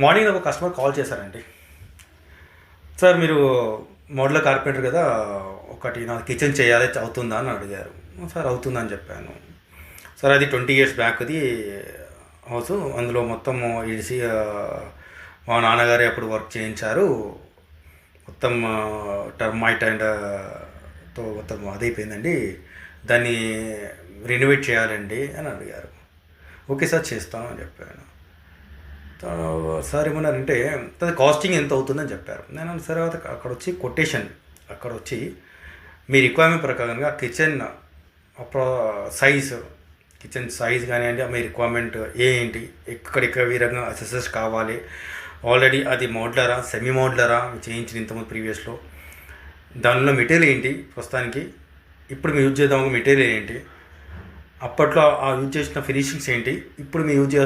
Morning ఒక customer call చేశారండి. Sir మీరు మోడ్యులర్ కార్పెంటర్ కదా, ఒకటి నా కిచెన్ చేయాలి, అవుతుందా అని అడిగారు. సార్ అవుతుందని చెప్పాను. సార్ అది 20 years బ్యాక్ది హౌస్, అందులో మొత్తం ఇడిసి మా నాన్నగారే అప్పుడు వర్క్ చేయించారు. మొత్తం టర్మైట్ అండ్ తో మొత్తం అదైపోయిందండి, దాన్ని రెనోవేట్ చేయాలండి అని అడిగారు. ఓకే సార్ చేస్తామని చెప్పాను. సార్ ఏమన్నారంటే అది కాస్టింగ్ ఎంత అవుతుందని చెప్పారు. నేను సరే అక్కడ వచ్చి కొటేషన్, అక్కడ వచ్చి మీ రిక్వైర్మెంట్ ప్రకారంగా కిచెన్ సైజ్, కిచెన్ సైజ్ కానివ్వండి, మీ రిక్వైర్మెంట్ ఏంటి, ఎక్కడెక్కడ విధంగా అసెసెస్ కావాలి, ఆల్రెడీ అది మోడ్లరా సెమీ మోడ్లరా చేయించిన ఇంతకుముందు ప్రీవియస్లో, దానిలో మెటీరియల్ ఏంటి ప్రస్తుతానికి, ఇప్పుడు మేము యూజ్ చేద్దాం మెటీరియల్ ఏంటి, అప్పట్లో ఆ యూజ్ చేసిన ఫినిషింగ్స్ ఏంటి, ఇప్పుడు మేము యూజ్